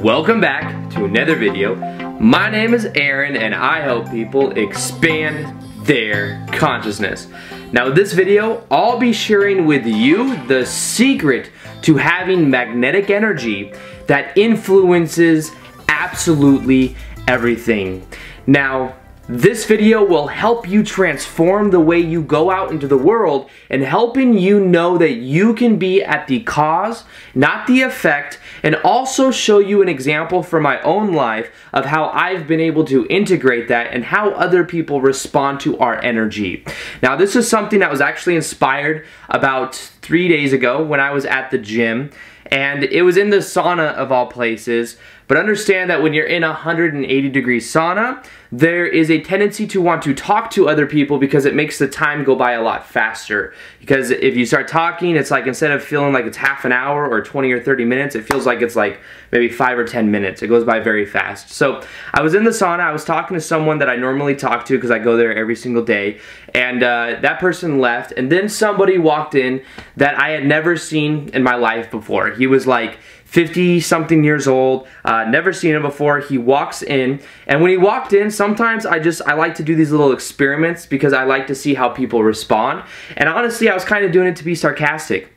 Welcome back to another video. My name is Aaron and I help people expand their consciousness. Now in this video, I'll be sharing with you the secret to having magnetic energy that influences absolutely everything. Now, this video will help you transform the way you go out into the world and helping you know that you can be at the cause, not the effect, and also show you an example from my own life of how I've been able to integrate that and how other people respond to our energy. Now, this is something that was actually inspired about 3 days ago when I was at the gym, and it was in the sauna of all places. But understand that when you're in a 180-degree sauna, there is a tendency to want to talk to other people because it makes the time go by a lot faster. Because if you start talking, it's like instead of feeling like it's half an hour or 20 or 30 minutes, it feels like it's like maybe 5 or 10 minutes. It goes by very fast. So I was in the sauna, I was talking to someone that I normally talk to because I go there every single day, and that person left, and then somebody walked in that I had never seen in my life before. He was like 50-something years old, never seen him before. He walks in, and when he walked in, sometimes I like to do these little experiments because I like to see how people respond. And honestly, I was kind of doing it to be sarcastic.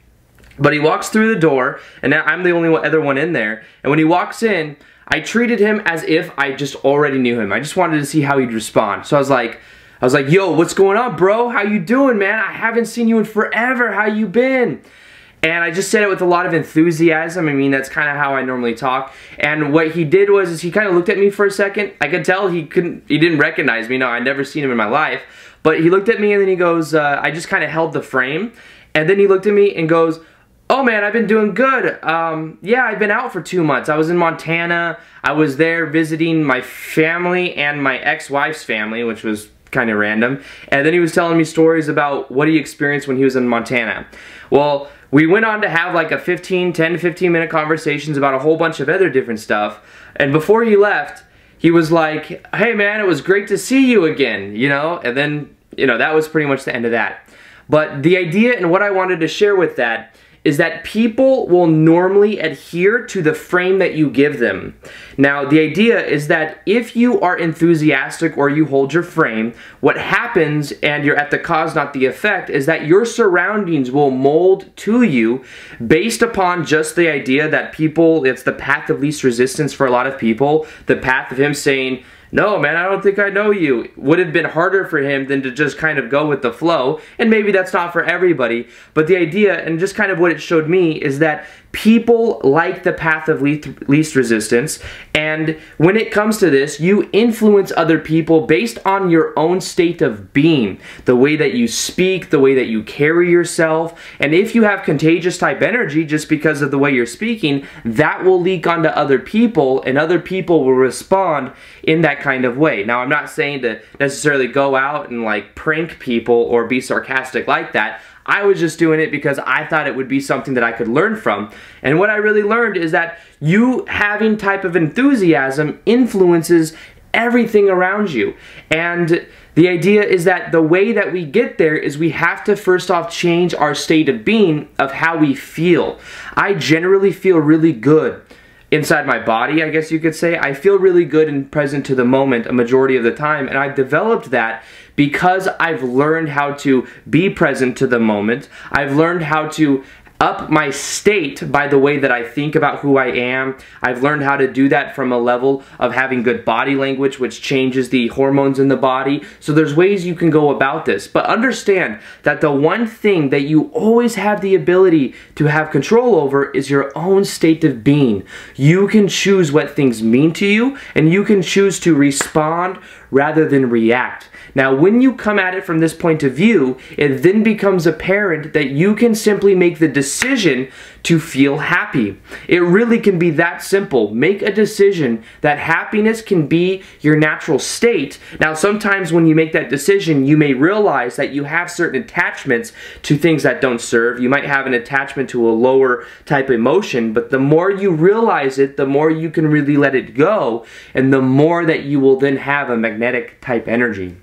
But he walks through the door, and I'm the only other one in there, and when he walks in, I treated him as if I just already knew him. I just wanted to see how he'd respond. So I was like, yo, what's going on, bro? How you doing, man? I haven't seen you in forever. How you been? And I just said it with a lot of enthusiasm. I mean, that's kind of how I normally talk. And what he did was he kind of looked at me for a second. I could tell he didn't recognize me. No, I'd never seen him in my life. But he looked at me and then he goes, I just kind of held the frame. And then he looked at me and goes, oh man, I've been doing good. Yeah, I've been out for 2 months. I was in Montana. I was there visiting my family and my ex-wife's family, which was kind of random. And then he was telling me stories about what he experienced when he was in Montana. Well, we went on to have like a 10 to 15 minute conversations about a whole bunch of other different stuff. And before he left, he was like, hey man, it was great to see you again, you know? And then, you know, that was pretty much the end of that. But the idea and what I wanted to share with that is that people will normally adhere to the frame that you give them. Now, the idea is that if you are enthusiastic or you hold your frame, what happens, and you're at the cause, not the effect, is that your surroundings will mold to you based upon just the idea that people, it's the path of least resistance for a lot of people, the path of him saying, no, man, I don't think I know you, would have been harder for him than to just kind of go with the flow. And maybe that's not for everybody, but the idea, and just kind of what it showed me, is that people like the path of least resistance, and when it comes to this, you influence other people based on your own state of being, the way that you speak, the way that you carry yourself, and if you have contagious type energy just because of the way you're speaking, that will leak onto other people, and other people will respond in that kind of way. Now, I'm not saying to necessarily go out and like prank people or be sarcastic like that. I was just doing it because I thought it would be something that I could learn from. And what I really learned is that you having type of enthusiasm influences everything around you. And the idea is that the way that we get there is we have to first off change our state of being of how we feel. I generally feel really good inside my body, I guess you could say. I feel really good and present to the moment a majority of the time, and I've developed that because I've learned how to be present to the moment. I've learned how to up my state by the way that I think about who I am. I've learned how to do that from a level of having good body language, which changes the hormones in the body. So there's ways you can go about this. But understand that the one thing that you always have the ability to have control over is your own state of being. You can choose what things mean to you, and you can choose to respond rather than react. Now, when you come at it from this point of view, it then becomes apparent that you can simply make the decision to feel happy. It really can be that simple. Make a decision that happiness can be your natural state. Now, sometimes when you make that decision, you may realize that you have certain attachments to things that don't serve. You might have an attachment to a lower type emotion, but the more you realize it, the more you can really let it go, and the more that you will then have a magnetic type energy.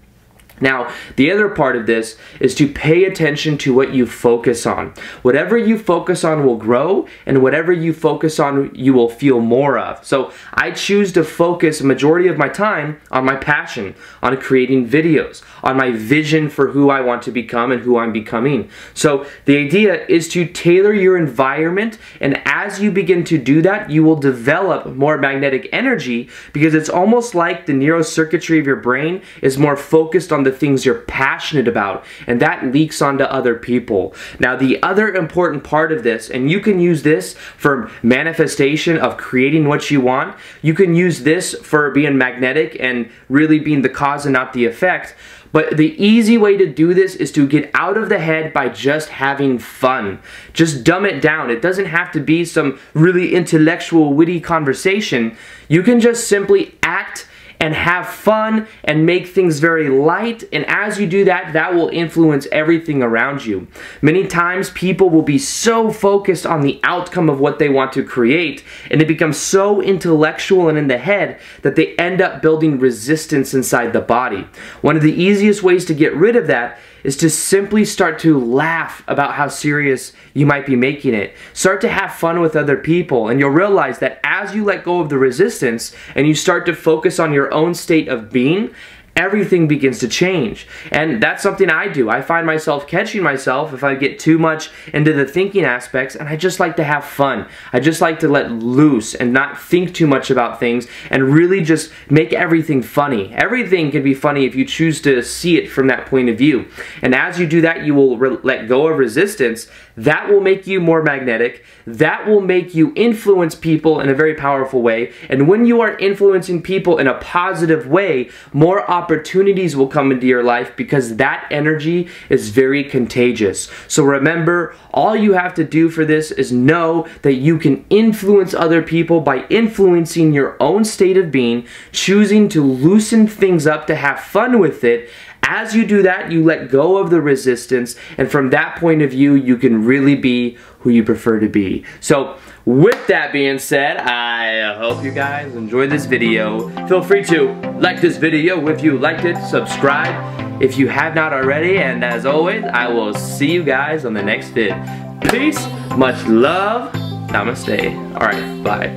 Now, the other part of this is to pay attention to what you focus on. Whatever you focus on will grow, and whatever you focus on, you will feel more of. So I choose to focus a majority of my time on my passion, on creating videos, on my vision for who I want to become and who I'm becoming. So the idea is to tailor your environment, and as you begin to do that, you will develop more magnetic energy, because it's almost like the neurocircuitry of your brain is more focused on the things you're passionate about, and that leaks onto other people. Now, the other important part of this, and you can use this for manifestation of creating what you want, you can use this for being magnetic and really being the cause and not the effect. But the easy way to do this is to get out of the head by just having fun. Just dumb it down. It doesn't have to be some really intellectual, witty conversation. You can just simply act and have fun and make things very light, and as you do that, that will influence everything around you. Many times people will be so focused on the outcome of what they want to create, and it becomes so intellectual and in the head that they end up building resistance inside the body. One of the easiest ways to get rid of that is to simply start to laugh about how serious you might be making it. Start to have fun with other people, and you'll realize that as you let go of the resistance and you start to focus on your own state of being, everything begins to change. And that's something I do. I find myself catching myself if I get too much into the thinking aspects, and I just like to have fun. I just like to let loose and not think too much about things and really just make everything funny. Everything can be funny if you choose to see it from that point of view. And as you do that, you will let go of resistance. That will make you more magnetic. That will make you influence people in a very powerful way. And when you are influencing people in a positive way, more opportunities will come into your life, because that energy is very contagious. So remember, all you have to do for this is know that you can influence other people by influencing your own state of being, choosing to loosen things up, to have fun with it. As you do that, you let go of the resistance, and from that point of view, you can really be who you prefer to be. So, with that being said, I hope you guys enjoyed this video. Feel free to like this video if you liked it, subscribe if you have not already, and as always, I will see you guys on the next vid. Peace, much love, namaste. Alright, bye.